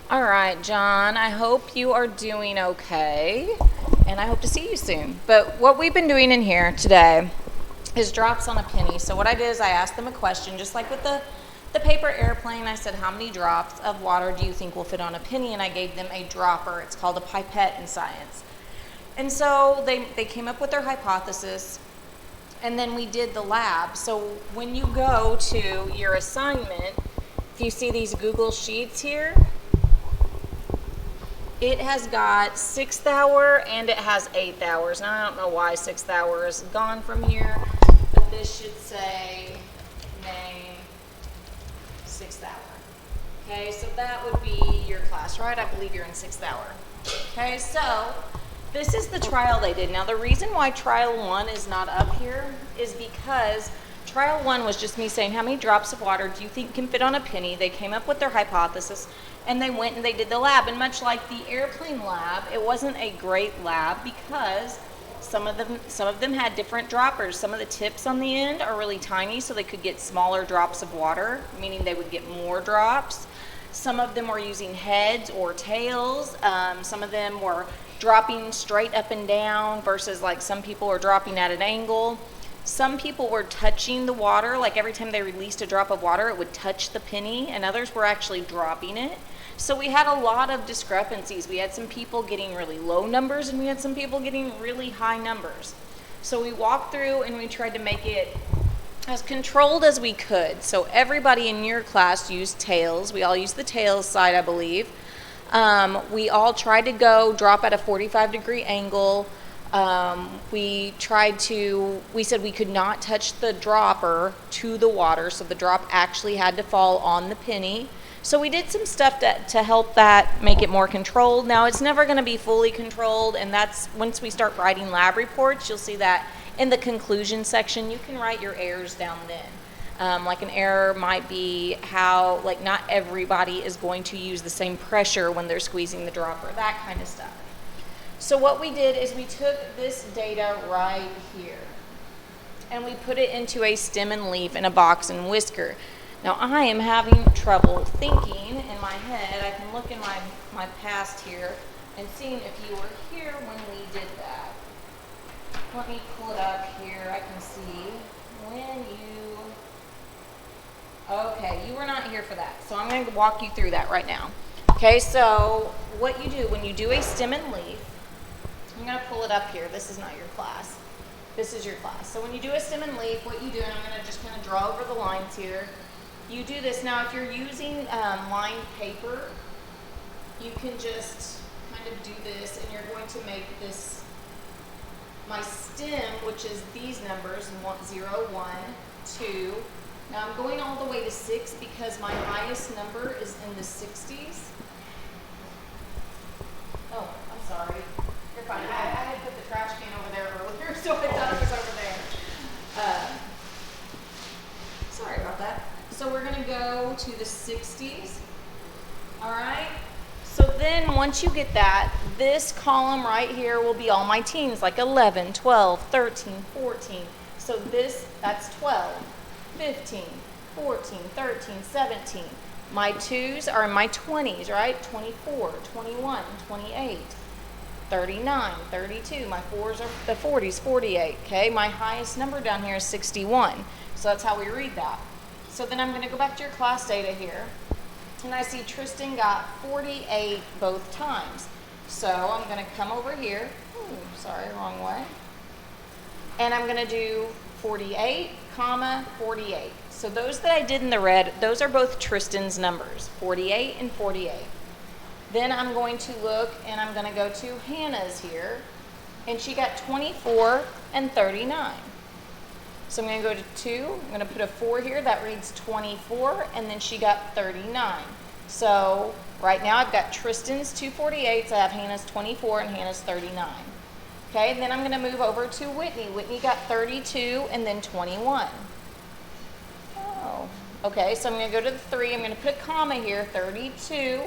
All right, John, I hope you are doing okay, and I hope to see you soon. But what we've been doing in here today is drops on a penny. So what I did is I asked them a question, just like with the paper airplane. I said, how many drops of water do you think will fit on a penny? And I gave them a dropper. It's called a pipette in science. And so they came up with their hypothesis, and then we did the lab. So when you go to your assignment, if you see these Google Sheets here, it has got 6th hour and it has 8th hours. Now I don't know why 6th hour is gone from here, but this should say name 6th hour. Okay, so that would be your class, right? I believe you're in 6th hour. Okay, so this is the trial they did. Now the reason why trial 1 is not up here is because trial 1 was just me saying, how many drops of water do you think can fit on a penny? They came up with their hypothesis, and they went and they did the lab. And much like the airplane lab, it wasn't a great lab because some of them had different droppers. Some of the tips on the end are really tiny, so they could get smaller drops of water, meaning they would get more drops. Some of them were using heads or tails. Some of them were dropping straight up and down versus like some people were dropping at an angle. Some people were touching the water, like every time they released a drop of water, it would touch the penny, and others were actually dropping it. So we had a lot of discrepancies. We had some people getting really low numbers, and we had some people getting really high numbers. So we walked through and we tried to make it as controlled as we could. So everybody in your class used tails. We all used the tails side, I believe. We all tried to go drop at a 45-degree angle. We said we could not touch the dropper to the water, so the drop actually had to fall on the penny. So we did some stuff to help that make it more controlled. Now it's never going to be fully controlled, and that's once we start writing lab reports, you'll see that in the conclusion section, you can write your errors down then. Like an error might be how, like, not everybody is going to use the same pressure when they're squeezing the dropper, that kind of stuff. So what we did is we took this data right here and we put it into a stem and leaf in a box and whisker. Now I am having trouble thinking in my head. I can look in my past here and seeing if you were here when we did that. Let me pull it up here. I can see when you, okay, you were not here for that. So I'm going to walk you through that right now. Okay, so what you do when you do a stem and leaf, I'm going to pull it up here. This is not your class. This is your class. So when you do a stem and leaf, what you do, and I'm going to just kind of draw over the lines here, you do this. Now if you're using lined paper, you can just kind of do this, and you're going to make this, my stem, which is these numbers, 0, 1, 2. Now I'm going all the way to 6 because my highest number is in the 60s. Oh, I'm sorry. You're fine. I had put the trash can over there earlier, so I thought it was over there. Sorry about that. So we're going to go to the 60s. All right? So then once you get that, this column right here will be all my teens, like 11, 12, 13, 14. So that's 12, 15, 14, 13, 17. My 2s are in my 20s, right? 24, 21, 28, 39, 32. My 4s are the 40s, 48. Okay, my highest number down here is 61. So that's how we read that. So then I'm going to go back to your class data here. And I see Tristan got 48 both times. So I'm going to come over here. Sorry, wrong way. And I'm going to do 48, 48. So those that I did in the red, those are both Tristan's numbers, 48 and 48. Then I'm going to look and I'm going to go to Hannah's here. And she got 24 and 39. So I'm going to go to 2. I'm going to put a 4 here. That reads 24. And then she got 39. So right now I've got Tristan's 248s. I have Hannah's 24 and Hannah's 39. Okay, and then I'm going to move over to Whitney. Whitney got 32 and then 21. Oh, okay, so I'm going to go to the 3. I'm going to put a comma here, 32.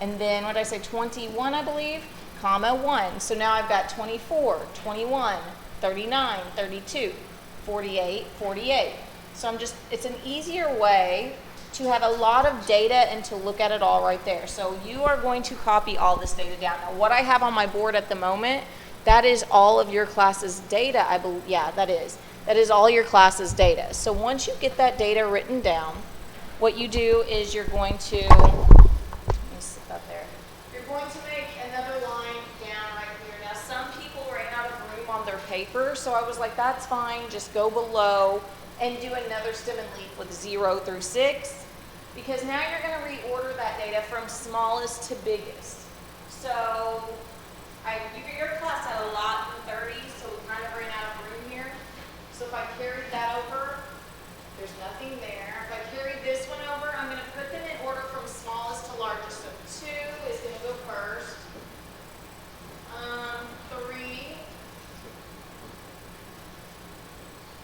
And then, what did I say, 21, I believe, comma 1. So now I've got 24, 21, 39, 32, 48, 48. So it's an easier way to have a lot of data and to look at it all right there. So you are going to copy all this data down. Now what I have on my board at the moment, that is all of your class's data, I believe. Yeah, that is. That is all your class's data. So once you get that data written down, what you do is you're going to, let me sit up there. You're going to make another line down right here. Now some people ran out of room on their paper, so I was like, that's fine, just go below and do another stem and leaf with 0 through 6, because now you're going to reorder that data from smallest to biggest. So your class had a lot in 30, so we kind of ran out of room here. So if I carried that over, there's nothing there. If I carried this one over, I'm going to put them in order from smallest to largest. So 2 is going to go first. 3,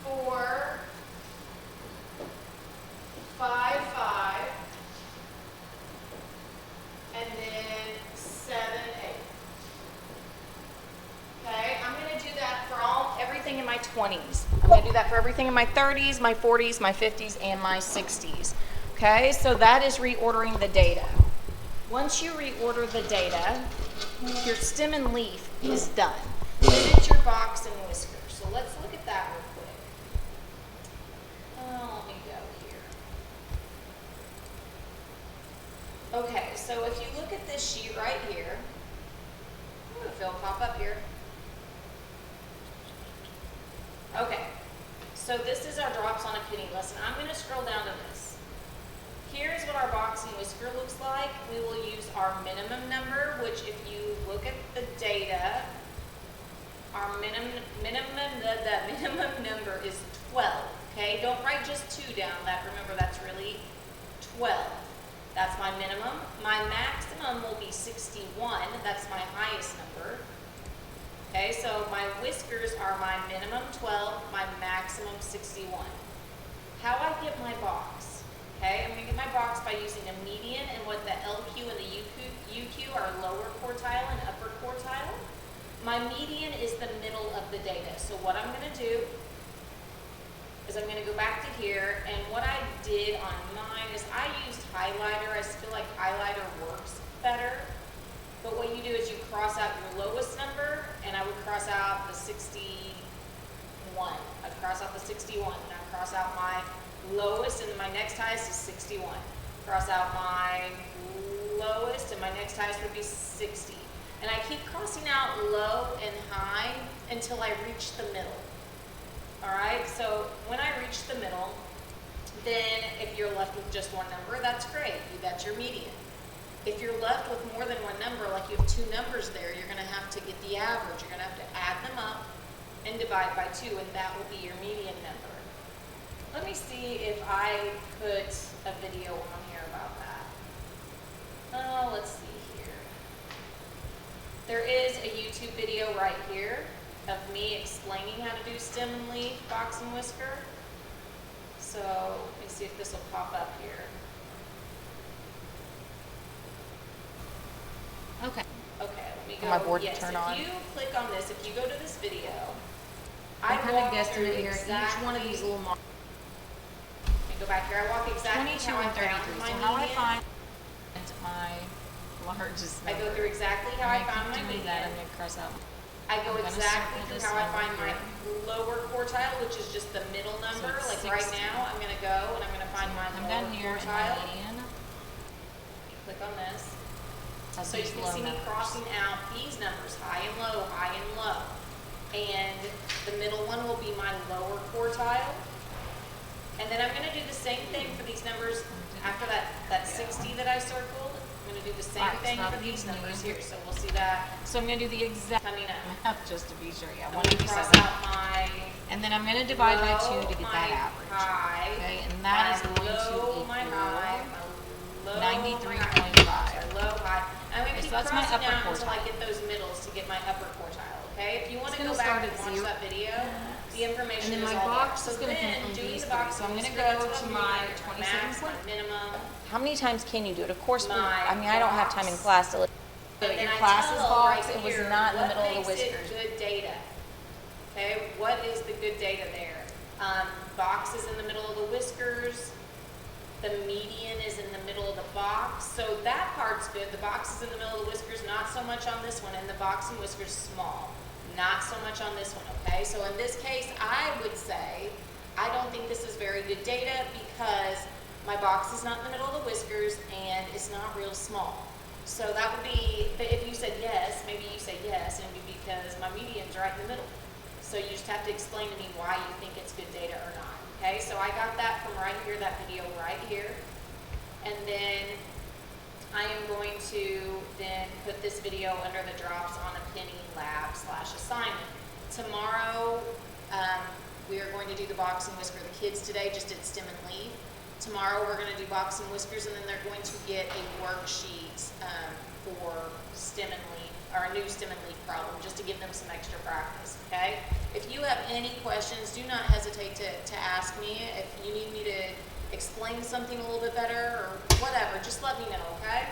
4, 5, 5, and then 7, 8. Okay, I'm going to do that for everything in my 20s. I'm going to do that for everything in my 30s, my 40s, my 50s, and my 60s. Okay, so that is reordering the data. Once you reorder the data, your stem and leaf is done. Then it's your box and whiskers. So let's look at that real quick. Let me go here. Okay, so if you look at this sheet right here, I'm going to feel pop up here. Okay, so this is our drops on a penny lesson. I'm going to scroll down to this. Here's what our box and whisker looks like. We will use our minimum number, which if you look at the data, our minimum number is 12. Okay, don't write just 2 down. Remember, that's really 12. That's my minimum. My maximum will be 61. That's my highest number. Okay, so my whiskers are my minimum 12, my maximum 61. How I get my box? Okay, I'm going to get my box by using a median and what the LQ and the UQ are lower quartile and upper quartile. My median is the middle of the data. So what I'm going to do is I'm going to go back to here, and what I did on mine is I used highlighter. I just feel like highlighter works better. But what you do is you cross out your lowest number, and I would cross out the 61. I'd cross out the 61, and I'd cross out my lowest, and my next highest is 61. Cross out my lowest, and my next highest would be 60. And I keep crossing out low and high until I reach the middle. All right, so when I reach the middle, then if you're left with just one number, that's great. That's your median. If you're left with more than one number, like you have 2 numbers there, you're going to have to get the average. You're going to have to add them up and divide by 2, and that will be your median number. Let me see if I put a video on here about that. Let's see here. There is a YouTube video right here of me explaining how to do stem and leaf, box and whisker. So let me see if this will pop up here. Okay, let me go. My board yes, turn on. If you click on this, if you go to this video, I kind of guessed through here exactly, each one of these little marks. Let me go back here. I walk exactly 22 how and I found 33. my So how I median. find my largest I number. go through exactly how I found my doing median. that. I'm going to cross out. I go I'm gonna exactly circle through this how I number find my here. lower quartile, which is just the middle number. it's Like right 60. now, I'm going to go and I'm going to find my I'm lower done here in my quartile. median. Click on this. That's So you can see me crossing out these numbers, high and low, high and low. And the middle one will be my lower quartile. And then I'm going to do the same thing for these numbers after that 60 that I circled. I'm going to do the same thing for these numbers here. So we'll see that So I'm going to do the exact coming up. math just to be sure. Yeah, I'm going to 187. cross out my And then I'm going to divide by 2 low, to get my that average. high, Okay, and that is my going low, to my high, my low, 93.5. my low, high. I'm going to keep so that's my crossing upper down until I quartile. get those middles to get my upper quartile, okay? If you want It's to go gonna back start and at watch 0. that video, the information And then is my all box there. is gonna come then from doing these the box, three. So I'm whisker, gonna go that's to what my I'm doing. max, 27 my minimum. How many times can you do it? Of course, My I mean, I don't have time in box. class to look. And But then your I class's tell box, right it was here not in the what middle of the makes it whiskers. good data. Okay, what is the good data there? Box is in the middle of the whiskers. The median is in the middle of the box, so that part's good. The box is in the middle of the whiskers, not so much on this one, and the box and whiskers small. Not so much on this one, okay? So in this case, I would say, I don't think this is very good data because my box is not in the middle of the whiskers and it's not real small. So that would be, but if you said yes, maybe you say yes, and it'd be because my median's right in the middle. So you just have to explain to me why you think it's good data or not, okay? So I got that from right here, that video right here. And then I am going to then put this video under the drops on a penny lab / assignment. Tomorrow, we are going to do the box and whisker. The kids today just did stem and leaf. Tomorrow we're going to do box and whiskers, and then they're going to get a worksheet for stem and leaf, or a new stem and leaf problem, just to give them some extra practice, okay? If you have any questions, do not hesitate to ask me. If you need me to explain something a little bit better or whatever, just let me know, okay?